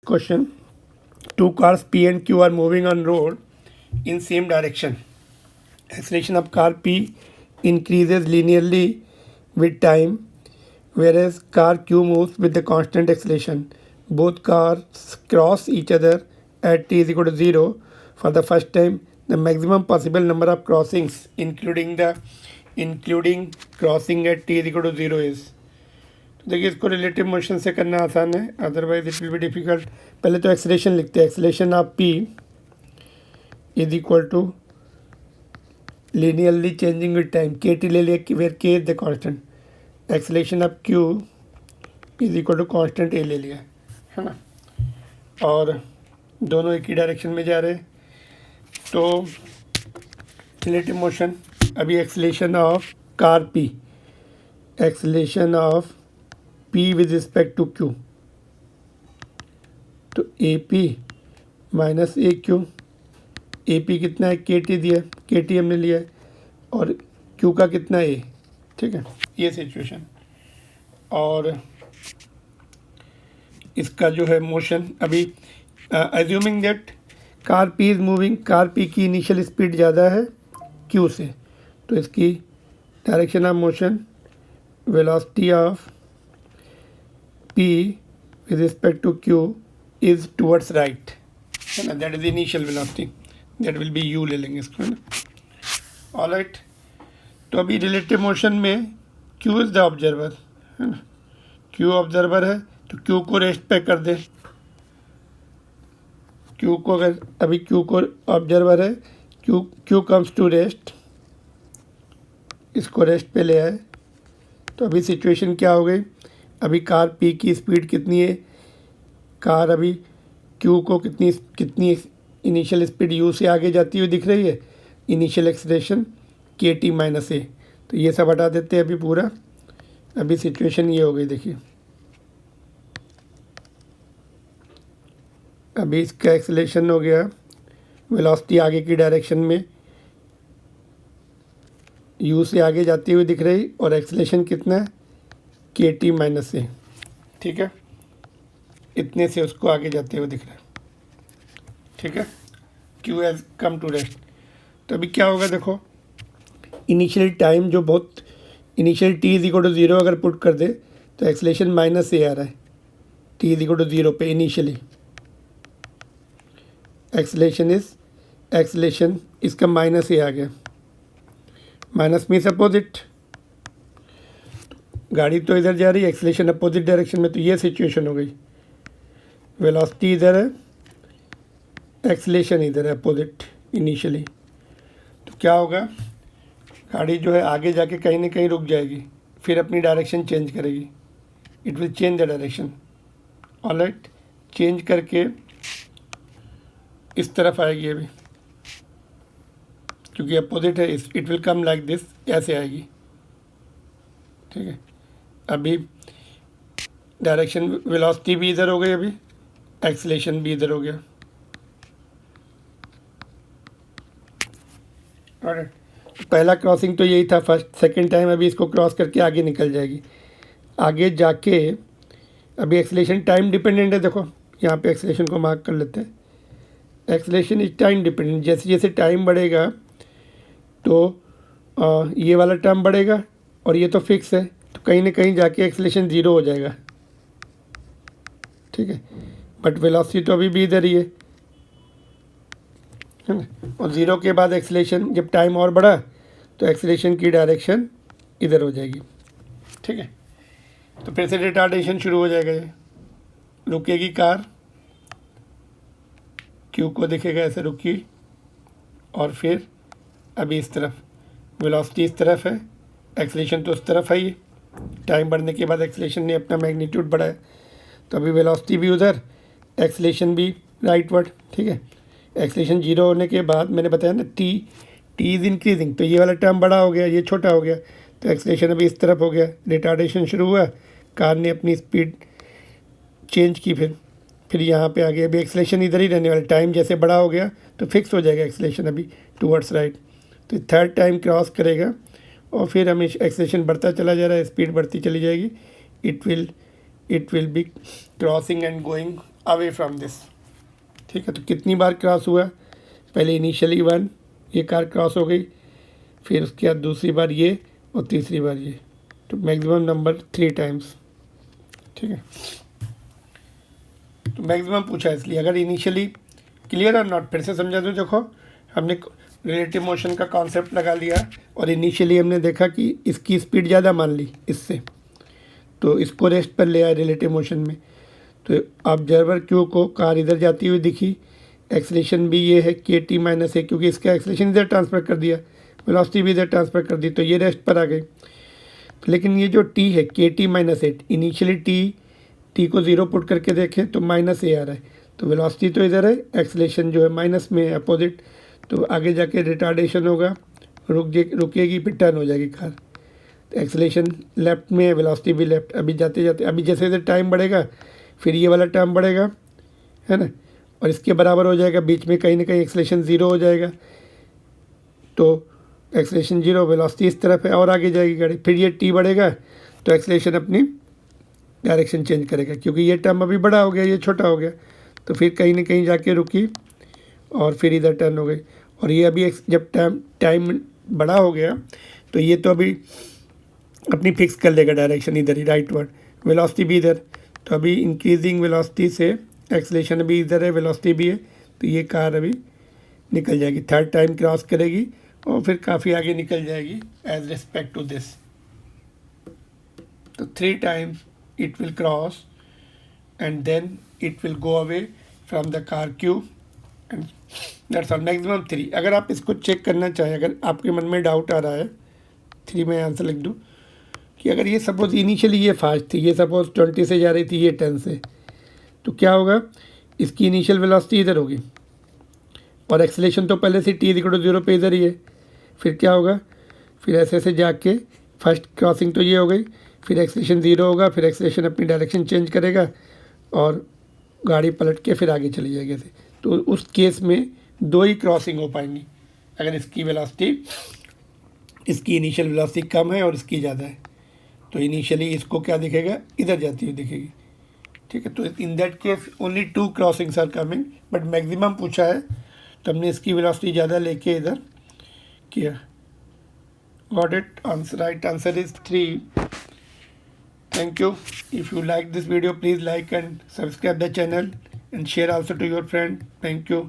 Question: two cars P and Q are moving on road in same direction. Acceleration of car P increases linearly with time, whereas car Q moves with the constant acceleration. Both cars cross each other at t is equal to 0 for the first time. The maximum possible number of crossings, including crossing at t is equal to 0 is. देखिए इसको relative motion से करना आसान है, otherwise it will be difficult. पहले तो acceleration लिखते हैं. Acceleration of P is equal to linearly changing with time, K T ले लिया where K is the constant. Acceleration of Q is equal to constant A ले लिया, है ना, और दोनों एक ही डायरेक्शन में जा रहे हैं. तो रिलेटिव मोशन, अभी acceleration of car P, acceleration of P with respect to Q, तो AP minus A Q. A P कितना है, के टी दिया, के टी हमने लिया है, और क्यू का कितना है, ठीक है, ये सिचुएशन. और इसका जो है मोशन, अभी assuming that car P is moving, car P की इनिशियल स्पीड ज़्यादा है क्यू से, तो इसकी direction of motion, velocity of P with respect to Q is towards right, है ना, that is the initial velocity, that will be u ले लेंगे इसको, है ना. ऑल राइट, तो अभी रिलेटिव मोशन में Q इज द ऑब्जर्वर, है ना, Q ऑब्जर्वर है, तो Q को रेस्ट पे कर दे. Q को अगर अभी Q को ऑब्जर्वर है, Q कम्स टू रेस्ट, इसको रेस्ट पे ले आए, तो अभी सिचुएशन क्या हो गई. अभी कार पी की स्पीड कितनी है, कार अभी क्यू को कितनी इनिशियल स्पीड यू से आगे जाती हुई दिख रही है, इनिशियल एक्सेलरेशन के टी माइनस ए. तो ये सब हटा देते हैं अभी पूरा. अभी सिचुएशन ये हो गई, देखिए अभी इसका एक्सेलरेशन हो गया, वेलोसिटी आगे की डायरेक्शन में यू से आगे जाती हुई दिख रही, और एक्सेलरेशन कितना है, के टी माइनस ए, ठीक है, इतने से उसको आगे जाते हुए दिख रहा है, ठीक है. Q has come to rest. तो अभी क्या होगा, देखो इनिशियल टाइम जो बहुत initial T is equal to 0 अगर पुट कर दे, तो एक्सेलरेशन माइनस ए आ रहा है, टी इज इक्वल टू 0 पे इनिशियली. एक्सेलरेशन इसका माइनस ए आ गया, माइनस मीन्स अपोजिट, गाड़ी तो इधर जा रही है, एक्सेलरेशन अपोजिट डायरेक्शन में, तो ये सिचुएशन हो गई. वेलोसिटी इधर है, एक्सेलरेशन इधर है अपोजिट इनिशियली. तो क्या होगा, गाड़ी जो है आगे जाके कहीं ना कहीं रुक जाएगी, फिर अपनी डायरेक्शन चेंज करेगी, it will change the direction. Alright, change करके इस तरफ आएगी अभी, क्योंकि अपोजिट है, it will come like this, ऐसे आएगी, ठीक है. अभी डायरेक्शन वेलोसिटी भी इधर हो गई, अभी एक्सेलरेशन भी इधर हो गया. और पहला क्रॉसिंग तो यही था फर्स्ट, सेकंड टाइम अभी इसको क्रॉस करके आगे निकल जाएगी. आगे जाके अभी एक्सेलरेशन टाइम डिपेंडेंट है, देखो यहाँ पे एक्सेलरेशन को मार्क कर लेते हैं. एक्सेलरेशन इज टाइम डिपेंडेंट, जैसे जैसे टाइम बढ़ेगा तो ये वाला टर्म बढ़ेगा, और ये तो फिक्स है, तो कहीं ना कहीं जाके एक्सेलरेशन 0 हो जाएगा, ठीक है. बट वेलोसिटी तो अभी भी इधर ही है ना, और 0 के बाद एक्सेलरेशन जब टाइम और बढ़ा तो एक्सेलरेशन की डायरेक्शन इधर हो जाएगी, ठीक है. तो फिर से रिटार्डेशन शुरू हो जाएगा, ये रुकेगी कार, क्यू को दिखेगा ऐसे रुकी, और फिर अभी इस तरफ वेलोसिटी इस तरफ है, एक्सेलरेशन तो उस तरफ है. ही टाइम बढ़ने के बाद एक्सेलरेशन ने अपना मैग्नीट्यूड बढ़ाया, तो अभी वेलोसिटी भी उधर, एक्सेलरेशन भी राइटवर्ड, ठीक है. एक्सेलरेशन 0 होने के बाद मैंने बताया ना, टी इज़ इंक्रीजिंग, तो ये वाला टर्म बड़ा हो गया, ये छोटा हो गया, तो एक्सेलरेशन अभी इस तरफ हो गया, रिटार्डेशन शुरू हुआ, कार ने अपनी स्पीड चेंज की, फिर यहाँ पे आ गया. अभी एक्सेलरेशन इधर ही रहने वाला, टाइम जैसे बड़ा हो गया तो फिक्स हो जाएगा एक्सेलरेशन अभी टूवर्ड्स राइट. तो थर्ड टाइम क्रॉस करेगा, और फिर हमें एक्सेलरेशन बढ़ता चला जा रहा है, स्पीड बढ़ती चली जाएगी. It will B crossing and going away from this. ठीक है, तो कितनी बार क्रॉस हुआ, पहले इनिशियली 1 ये कार क्रॉस हो गई, फिर उसके बाद दूसरी बार ये और तीसरी बार ये, तो मैक्सिमम नंबर 3 टाइम्स। ठीक है, तो मैक्सिमम पूछा है इसलिए। अगर इनिशियली क्लियर और नॉट, फिर से समझा दो। देखो हमने रिलेटिव मोशन का कॉन्सेप्ट लगा लिया और इनिशियली हमने देखा कि इसकी स्पीड ज़्यादा मान ली इससे, तो इसको रेस्ट पर ले आए रिलेटिव मोशन में। तो ऑब्जर्वर क्यू को कार इधर जाती हुई दिखी, एक्सलेशन भी ये है के टी माइनस ए, क्योंकि इसका एक्सलेशन इधर ट्रांसफ़र कर दिया, वेलोसिटी भी इधर ट्रांसफ़र कर दी, तो ये रेस्ट पर आ गई। लेकिन ये जो टी है के टी माइनस ए, इनिशियली टी को 0 पुट करके देखें तो माइनस ए आ रहा है, तो वेलोसिटी तो इधर है, एक्सलेशन जो है माइनस में है अपोजिट, तो आगे जाके रिटार्डेशन होगा, रुकेगी, फिर टर्न हो जाएगी कार। तो एक्सलेशन लेफ्ट में है, वेलोसिटी भी लेफ्ट। अभी जाते जाते अभी जैसे जैसे टाइम बढ़ेगा फिर ये वाला टर्म बढ़ेगा, है ना, और इसके बराबर हो जाएगा, बीच में कहीं ना कहीं एक्सलेशन 0 हो जाएगा, तो एक्सलेशन 0, वेलोसिटी इस तरफ है और आगे जाएगी गाड़ी। फिर ये टी बढ़ेगा तो एक्सलेशन अपनी डायरेक्शन चेंज करेगा, क्योंकि ये टर्म अभी बड़ा हो गया, ये छोटा हो गया, तो फिर कहीं ना कहीं जाके रुकी और फिर इधर टर्न हो गई। और ये अभी जब टाइम बड़ा हो गया तो ये तो अभी अपनी फिक्स कर लेगा डायरेक्शन इधर ही, राइट वर्ड, वेलोसिटी भी इधर, तो अभी इंक्रीजिंग वेलोसिटी से एक्सलेशन भी इधर है, वेलोसिटी भी है, तो ये कार अभी निकल जाएगी, थर्ड टाइम क्रॉस करेगी और फिर काफ़ी आगे निकल जाएगी एज रिस्पेक्ट टू दिस। तो 3 times it will cross and then it will go away from the car queue and that's all, maximum 3। अगर आप इसको चेक करना चाहें, अगर आपके मन में डाउट आ रहा है, 3 में आंसर लिख दूँ कि अगर ये सपोज इनिशियली ये फास्ट थी, ये सपोज 20 से जा रही थी, ये 10 से, तो क्या होगा, इसकी इनिशियल वेलोसिटी इधर होगी और एक्सेलेरेशन तो पहले से t=0 पे इधर ही है। फिर क्या होगा, फिर ऐसे ऐसे जाके फर्स्ट क्रॉसिंग तो ये हो गई, फिर एक्सेलेरेशन 0 होगा, फिर एक्सेलेरेशन अपनी डायरेक्शन चेंज करेगा और गाड़ी पलट के फिर आगे चली जाएगी ऐसे। तो उस केस में 2 ही क्रॉसिंग हो पाएंगी, अगर इसकी वेलोसिटी, इसकी इनिशियल वेलोसिटी कम है और इसकी ज़्यादा है, तो इनिशियली इसको क्या दिखेगा, इधर जाती हुई दिखेगी। ठीक है, तो in that case only 2 crossings are coming, but maximum पूछा है तो हमने इसकी वेलोसिटी ज़्यादा लेके इधर किया। Got it? Right answer is 3. Thank you. If you like this video, please like and subscribe the channel and share also to your friend. Thank you.